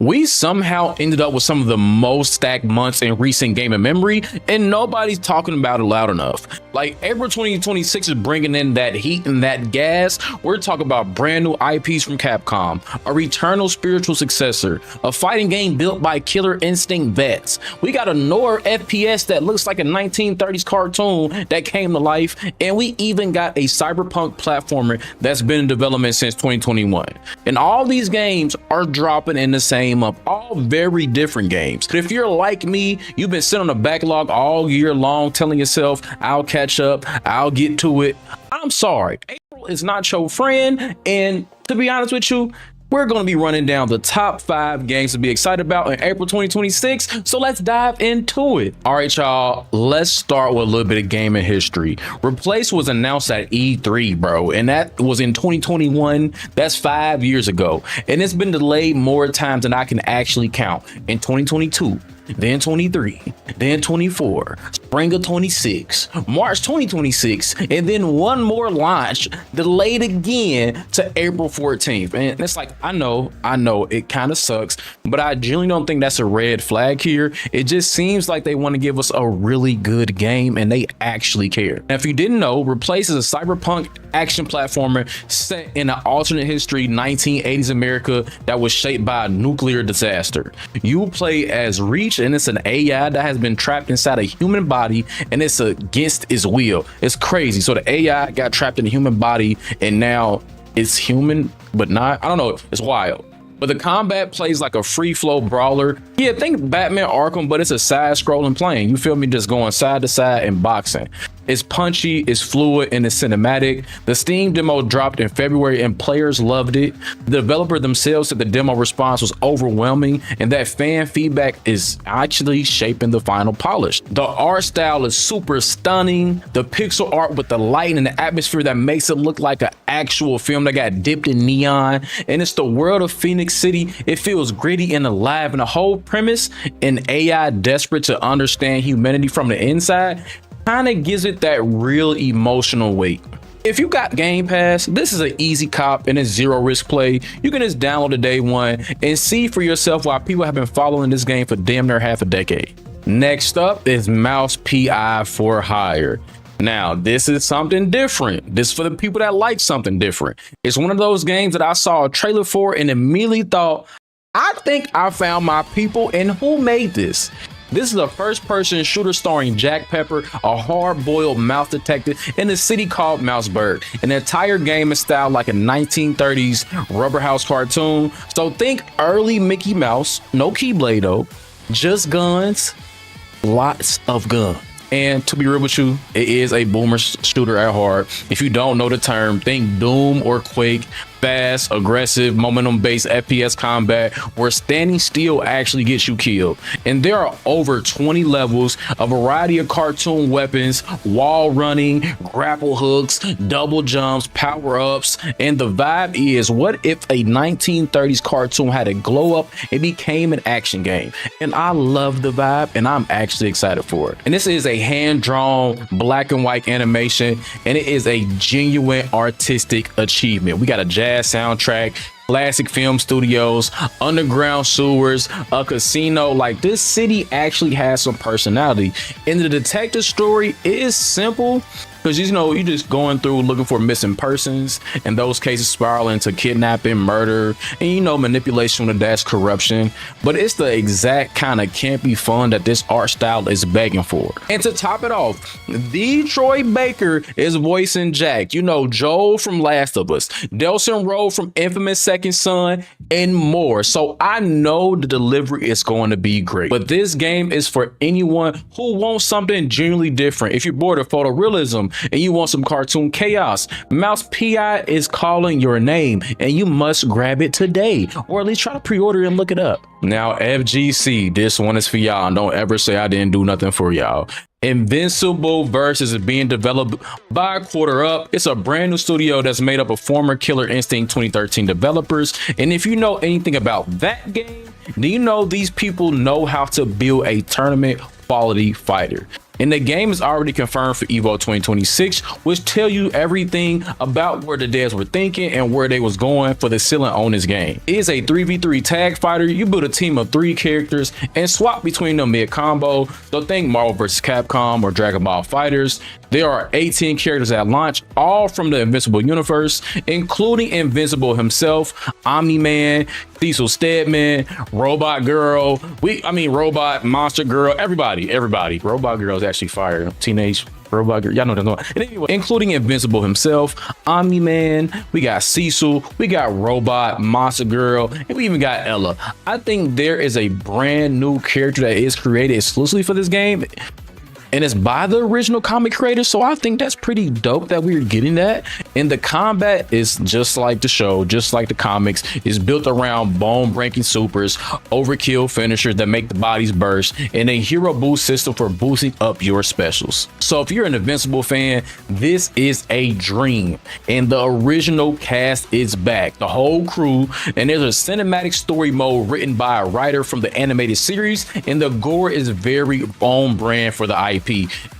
We somehow ended up with some of the most stacked months in recent gaming memory, and nobody's talking about it loud enough. Like, April 2026 is bringing in that heat and that gas. We're talking about brand new IPs from Capcom, a returnal spiritual successor, a fighting game built by Killer Instinct vets. We got a noir FPS that looks like a 1930s cartoon that came to life, and we even got a cyberpunk platformer that's been in development since 2021. And all these games are dropping in the same month, all very different games. But if you're like me, you've been sitting on a backlog all year long telling yourself, I'll catch up, I'll get to it. I'm sorry, April is not your friend, and to be honest with you, we're going to be running down the top 5 games to be excited about in April 2026, so let's dive into it. All right, y'all, let's start with a little bit of gaming history. Replace was announced at E3, bro, and that was in 2021. That's 5 years ago, and it's been delayed more times than I can actually count. In 2022, then 23, then 24, spring of 26, March 2026, and then one more launch delayed again to April 14th. And it's like, I know it kind of sucks, but I genuinely don't think that's a red flag here. It just seems like they want to give us a really good game, and they actually care. Now, if you didn't know, Replace is a cyberpunk action platformer set in an alternate history 1980s America that was shaped by a nuclear disaster. You play as Reach, and it's an AI that has been trapped inside a human body, and it's against its will. It's crazy. So the AI got trapped in a human body, and now it's human but not. I don't know, it's wild. But the combat plays like a free flow brawler. Yeah, think Batman Arkham, but it's a side scrolling plane. You feel me? Just going side to side and boxing. It's punchy, it's fluid, and it's cinematic. The Steam demo dropped in February and players loved it. The developer themselves said the demo response was overwhelming and that fan feedback is actually shaping the final polish. The art style is super stunning. The pixel art with the light and the atmosphere that makes it look like an actual film that got dipped in neon. And it's the world of Phoenix City. It feels gritty and alive, and the whole premise, an AI desperate to understand humanity from the inside, kind of gives it that real emotional weight. If you got Game Pass, this is an easy cop and it's zero risk play. You can just download it day one and see for yourself why people have been following this game for damn near half a decade. Next up is Mouse PI for Hire. Now, this is something different. This is for the people that like something different. It's one of those games that I saw a trailer for and immediately thought, I think I found my people, and who made this? This is a first-person shooter starring Jack Pepper, a hard-boiled mouse detective in a city called Mouseburg. And the entire game is styled like a 1930s Rubber House cartoon. So think early Mickey Mouse, no Keyblade though, just guns, lots of guns. And to be real with you, it is a boomer shooter at heart. If you don't know the term, think Doom or Quake. Fast, aggressive, momentum-based FPS combat where standing still actually gets you killed. And there are over 20 levels, a variety of cartoon weapons, wall running, grapple hooks, double jumps, power-ups, and the vibe is, what if a 1930s cartoon had a glow up and became an action game? And I love the vibe, and I'm actually excited for it. And this is a hand-drawn black and white animation, and it is a genuine artistic achievement. We got a jazz soundtrack, classic film studios, underground sewers, a casino. Like, this city actually has some personality. And the detective story is simple, because you're just going through looking for missing persons, and those cases spiral into kidnapping, murder, and manipulation with that's corruption. But it's the exact kind of campy fun that this art style is begging for. And to top it off, Detroit Baker is voicing Jack, Joel from Last of Us, Delson Rowe from Infamous Second Son, and more. So I know the delivery is going to be great. But this game is for anyone who wants something genuinely different. If you're bored of photorealism and you want some cartoon chaos, Mouse PI is calling your name, and you must grab it today, or at least try to pre-order and look it up. Now, FGC, this one is for y'all, and don't ever say I didn't do nothing for y'all. Invincible VS is being developed by Quarter Up. It's a brand new studio that's made up of former Killer Instinct 2013 developers. And if you know anything about that game, do you know these people know how to build a tournament quality fighter? And the game is already confirmed for Evo 2026, which tell you everything about where the devs were thinking and where they was going for the ceiling on this game. It is a 3v3 tag fighter. You build a team of 3 characters and swap between them mid combo. So think Marvel vs. Capcom or Dragon Ball Fighters. There are 18 characters at launch, all from the Invincible universe, including Invincible himself, Omni-Man, Cecil Stedman, Robot Girl, Robot Monster Girl, everybody. Robot Girl is actually fire. Teenage Robot Girl, y'all know what I'm talking about. Anyway, including Invincible himself, Omni-Man, we got Cecil, we got Robot, Monster Girl, and we even got Ella. I think there is a brand new character that is created exclusively for this game, and it's by the original comic creators, so I think that's pretty dope that we're getting that. And the combat is just like the show, just like the comics. It's built around bone-breaking supers, overkill finishers that make the bodies burst, and a hero boost system for boosting up your specials. So if you're an Invincible fan, this is a dream. And the original cast is back, the whole crew, and there's a cinematic story mode written by a writer from the animated series, and the gore is very on brand for the IP.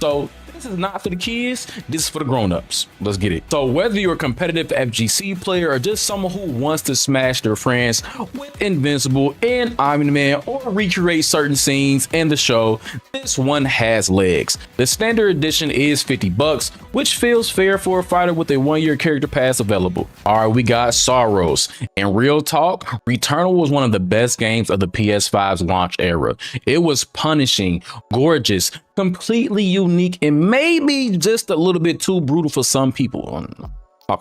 So this is not for the kids, this is for the grown-ups. Let's get it. So whether you're a competitive FGC player or just someone who wants to smash their friends with Invincible and Omni-Man or recreate certain scenes in the show, this one has legs. The standard edition is $50, which feels fair for a fighter with a 1-year character pass available. All right, we got Saros. And real talk, Returnal was one of the best games of the PS5's launch era. It was punishing, gorgeous, completely unique, and maybe just a little bit too brutal for some people.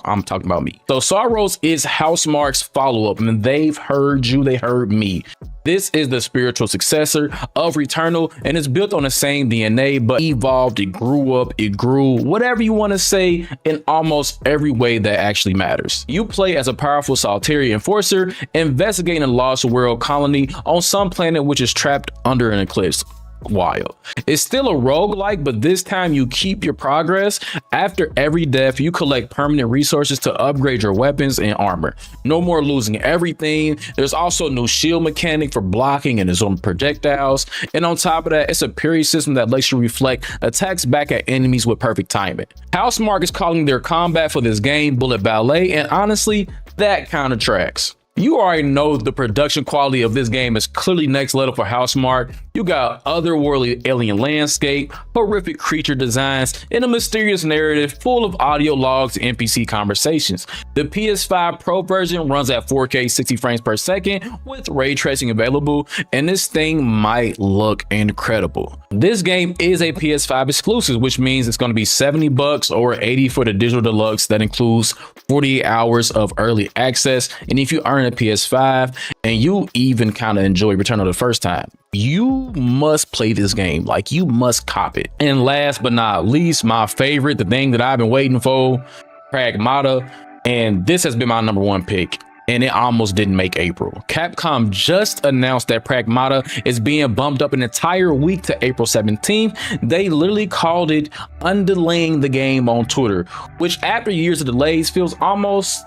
I'm talking about me. So Saros is Housemarque's follow-up, and they've heard you, they heard me. This is the spiritual successor of Returnal, and it's built on the same DNA, but evolved, it grew up, it grew, whatever you want to say, in almost every way that actually matters. You play as a powerful solitary enforcer, investigating a lost world colony on some planet which is trapped under an eclipse. Wild. It's still a roguelike, but this time you keep your progress. After every death, you collect permanent resources to upgrade your weapons and armor. No more losing everything. There's also a new shield mechanic for blocking and its own projectiles. And on top of that, it's a parry system that lets you reflect attacks back at enemies with perfect timing. Housemarque is calling their combat for this game Bullet Ballet, and honestly, that kind of tracks. You already know the production quality of this game is clearly next level for Housemarque. You got otherworldly alien landscape, horrific creature designs, and a mysterious narrative full of audio logs and NPC conversations. The PS5 Pro version runs at 4K 60 frames per second with ray tracing available, and this thing might look incredible. This game is a PS5 exclusive, which means it's going to be $70 or $80 for the digital deluxe. That includes 48 hours of early access, and if you earn a PS5 and you even kind of enjoy Returnal the first time, you must play this game. Like, you must cop it. And last but not least, my favorite, the thing that I've been waiting for, Pragmata, and this has been my #1 pick, and it almost didn't make April. Capcom just announced that Pragmata is being bumped up an entire week to April 17th. They literally called it undelaying the game on Twitter, which after years of delays feels almost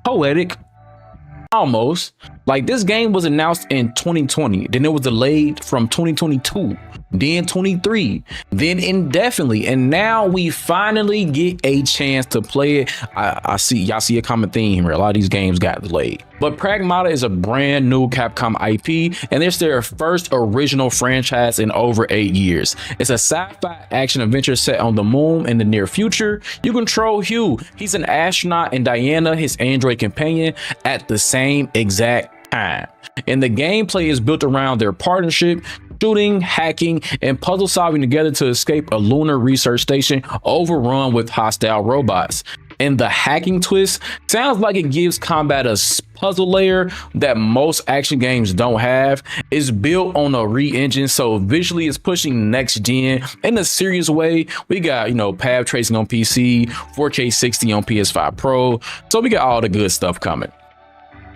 poetic. Almost. Like, this game was announced in 2020, then it was delayed from 2022, then 23, then indefinitely, and now we finally get a chance to play it. Y'all see a common theme here. A lot of these games got delayed. But Pragmata is a brand new Capcom IP, and it's their first original franchise in over 8 years. It's a sci-fi action adventure set on the moon in the near future. You control Hugh. He's an astronaut, and Diana, his android companion, at the same exact time. And the gameplay is built around their partnership, shooting, hacking, and puzzle solving together to escape a lunar research station overrun with hostile robots. And the hacking twist sounds like it gives combat a puzzle layer that most action games don't have. It's built on a re-engine, so visually it's pushing next gen in a serious way. We got, path tracing on PC, 4K 60 on PS5 Pro, so we got all the good stuff coming.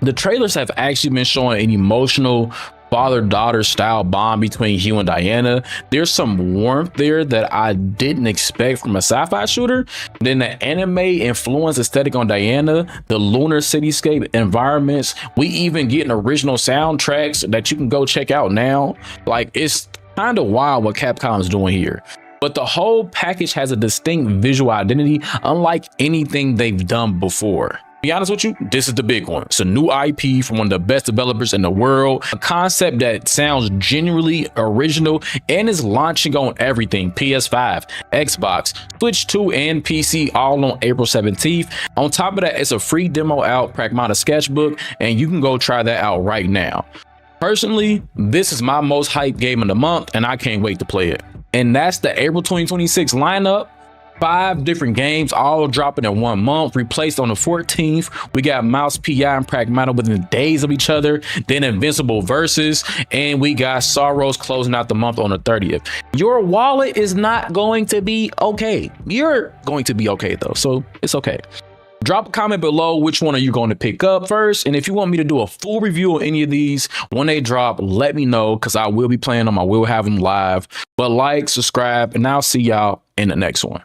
The trailers have actually been showing an emotional father-daughter style bond between Hugh and Diana. There's some warmth there that I didn't expect from a sci-fi shooter. Then the anime influence aesthetic on Diana, the lunar cityscape environments. We even getting original soundtracks that you can go check out now. Like, it's kind of wild what Capcom is doing here. but the whole package has a distinct visual identity unlike anything they've done before. To be honest with you, this is the big one. It's a new IP from one of the best developers in the world, a concept that sounds genuinely original and is launching on everything: PS5, Xbox, Switch 2, and PC, all on April 17th. On top of that, it's a free demo out, Pragmata Sketchbook, and you can go try that out right now. Personally, this is my most hyped game of the month, and I can't wait to play it. And that's the April 2026 lineup. 5 different games all dropping in 1 month, replaced on the 14th. We got Mouse PI and Pragmata within days of each other, then Invincible Versus, and we got Saros closing out the month on the 30th. Your wallet is not going to be okay. You're going to be okay though, so it's okay. Drop a comment below which one are you going to pick up first, and if you want me to do a full review on any of these when they drop, let me know, because I will be playing them. I will have them live. But like, subscribe, and I'll see y'all in the next one.